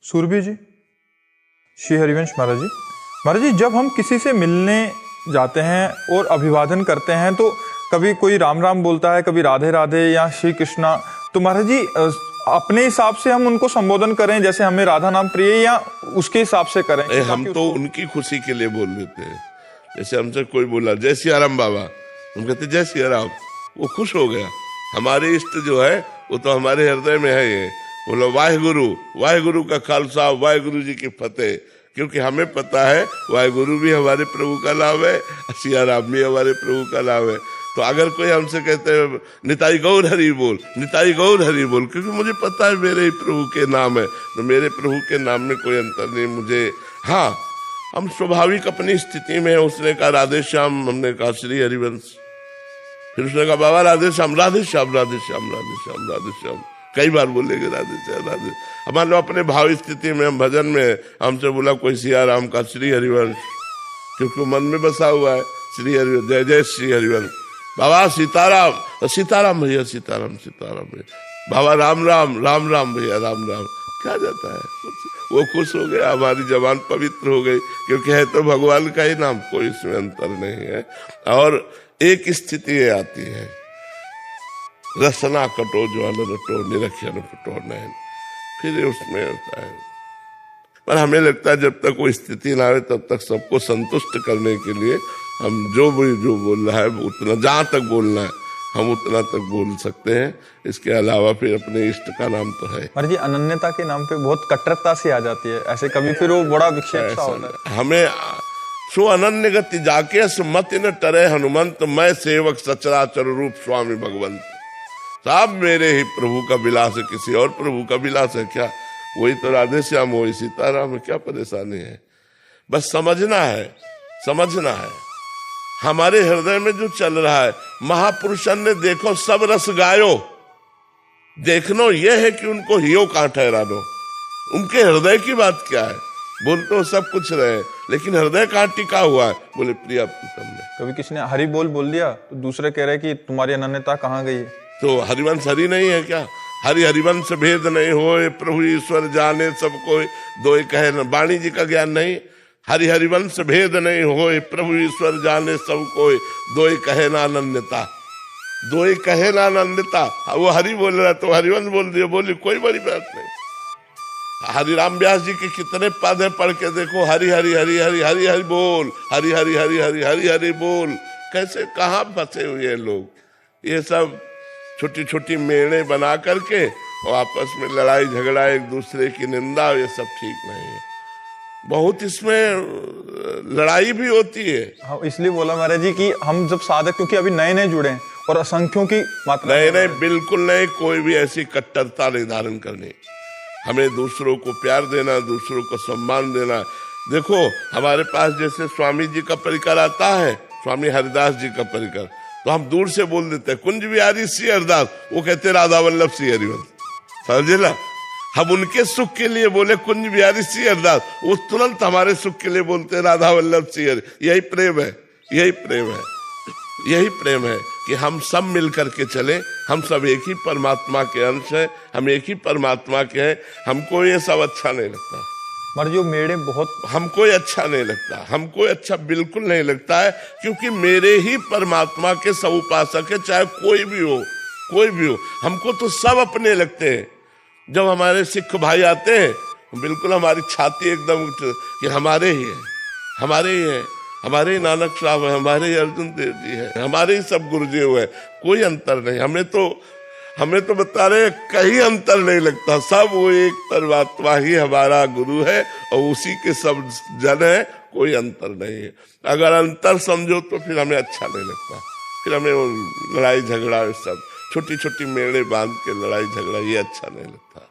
सूरभि जी, श्री हरिवंश महाराज जी। महाराज जी, जब हम किसी से मिलने जाते हैं और अभिवादन करते हैं तो कभी कोई राम राम बोलता है, कभी राधे राधे या श्री कृष्णा। तो महाराज जी, अपने हिसाब से हम उनको संबोधन करें, जैसे हमें राधा नाम प्रिय, या उसके हिसाब से करें? हम तो उनकी खुशी के लिए बोल देते हैं। जैसे हमसे कोई बोला जय सिया राम बाबा, हम कहते जय सिया राम, वो खुश हो गया। हमारे इष्ट जो है वो तो हमारे हृदय में है। ये बोलो वाहेगुरु, वाहेगुरु का खालसा, वाहेगुरु जी की फतेह। क्योंकि हमें पता है वाहेगुरु भी हमारे प्रभु का नाम है, सिया राम भी हमारे प्रभु का नाम है। तो अगर कोई हमसे कहते हैं निताई गौर हरि बोल, निताई गौर हरि बोल, क्योंकि मुझे पता है मेरे ही प्रभु के नाम है, तो मेरे प्रभु के नाम में कोई अंतर नहीं मुझे। हाँ, हम स्वाभाविक अपनी स्थिति में। उसने कहा राधे श्याम, हमने कहा श्री हरिवंश। फिर उसने कहा बाबा राधे श्याम, राधे श्याम, राधे श्याम, राधे श्याम, राधे श्याम। कई बार बोलेंगे राधे श्याम, राधे। हमारे लोग अपने भाव स्थिति में, हम भजन में हमसे बोला कोई सिया राम का श्री हरिवंश, क्योंकि मन में बसा हुआ है श्री हरिवंश, जय जय श्री हरिवंश। बाबा सीताराम, सीताराम भैया, सीताराम, सीताराम भैया। बाबा राम राम, राम राम भैया, राम राम। क्या जाता है, वो खुश हो गया, हमारी जबान पवित्र हो गई, क्योंकि है तो भगवान का ही नाम, कोई इसमें अंतर नहीं है। और एक स्थिति ये आती है, रसना कटो ज्वाल रटो निरक्षण फटो नयन, फिर उसमें होता है। पर हमें लगता है जब तक वो स्थिति ना आए तब तक सबको संतुष्ट करने के लिए हम जो बोल रहा है उतना, जहाँ तक बोलना है हम उतना तक बोल सकते हैं। इसके अलावा फिर अपने इष्ट का नाम तो है। महाराज जी, अनन्यता के नाम पे बहुत कट्टरता सी आ जाती है, ऐसे कभी फिर वो बड़ा विक्षेप सा होता है। हमें सो अनन्य गति जाके मत न टरे हनुमंत, मैं सेवक सचराचर रूप स्वामी भगवंत। साहब मेरे ही प्रभु का विलास है, किसी और प्रभु का विलास है क्या? वही तो राधे श्याम, वही सीताराम है, क्या परेशानी है? बस समझना है, समझना है हमारे हृदय में जो चल रहा है। महापुरुषन ने देखो सब रस गायो, देखनो ये है कि उनको हियो कहां ठहरा दो। उनके हृदय की बात क्या है? बोल तो सब कुछ रहे, लेकिन हृदय कहां टिका हुआ है? बोले प्रिया प्रीतम में। कभी किसी ने हरि बोल दिया तो दूसरे कह रहे कि तुम्हारी अनन्यता कहाँ गई? तो हरिवंश हरि नहीं है क्या? हरि हरिवंश भेद नहीं होए, प्रभु ईश्वर जाने सब कोई, दो कहे न। वाणी जी का ज्ञान नहीं? हरि हरिवंश भेद नहीं होए, प्रभु ईश्वर जाने सब कोई, दो कहे ना अनन्यता, दो कहे ना अनन्यता। वो हरि बोल रहा तो हरिवंश बोल दिया, बोली कोई बड़ी बात नहीं। हरिराम व्यास जी के कितने पद है, पढ़ के देखो, हरि हरि हरि हरि हरि हरि बोल, हरि हरि हरि हरि हरि हरि बोल। कैसे कहाँ फंसे हुए लोग, ये सब छोटी छोटी मेड़े बना करके और आपस में लड़ाई झगड़ा, एक दूसरे की निंदा, ये सब ठीक नहीं है। बहुत इसमें लड़ाई भी होती है। हाँ, इसलिए बोला महाराज जी कि हम जब साधक, क्योंकि अभी नए नए जुड़े हैं और असंख्यों की मात्रा। नहीं, बिल्कुल नहीं, कोई भी ऐसी कट्टरता नहीं धारण करनी। हमें दूसरों को प्यार देना, दूसरों को सम्मान देना। देखो हमारे पास जैसे स्वामी जी का परिकर आता है, स्वामी हरिदास जी का परिकर, तो हम दूर से बोल देते हैं कुंज बिहारी श्री हरिदास, वो कहते राधा वल्लभ श्री हरिवंश, समझे ना? हम उनके सुख के लिए बोले कुंज बिहारी श्री हरिदास, वो तुरंत हमारे सुख के लिए बोलते राधा वल्लभ श्री हरि। यही प्रेम है, यही प्रेम है, यही प्रेम है कि हम सब मिल करके चले। हम सब एक ही परमात्मा के अंश हैं, हम एक ही परमात्मा के हैं। हमको ये सब अच्छा नहीं लगता, मर जो मेरे बहुत, हमको अच्छा नहीं लगता, हमको अच्छा बिल्कुल नहीं लगता है, क्योंकि मेरे ही परमात्मा के सब उपासक है, चाहे कोई भी हो, कोई भी हो। हमको तो सब अपने लगते हैं। जब हमारे सिख भाई आते हैं, बिल्कुल हमारी छाती एकदम कि हमारे ही है, हमारे ही है, हमारे ही नानक साहब है, हमारे ही अर्जुन देव जी है, हमारे ही सब गुरुदेव है, कोई अंतर नहीं। हमें तो बता रहे कहीं अंतर नहीं लगता, सब वो एक परमात्मा ही हमारा गुरु है और उसी के सब जन है, कोई अंतर नहीं है। अगर अंतर समझो तो फिर हमें अच्छा नहीं लगता, फिर हमें वो लड़ाई झगड़ा, सब छोटी छोटी मेड़े बांध के लड़ाई झगड़ा, ये अच्छा नहीं लगता।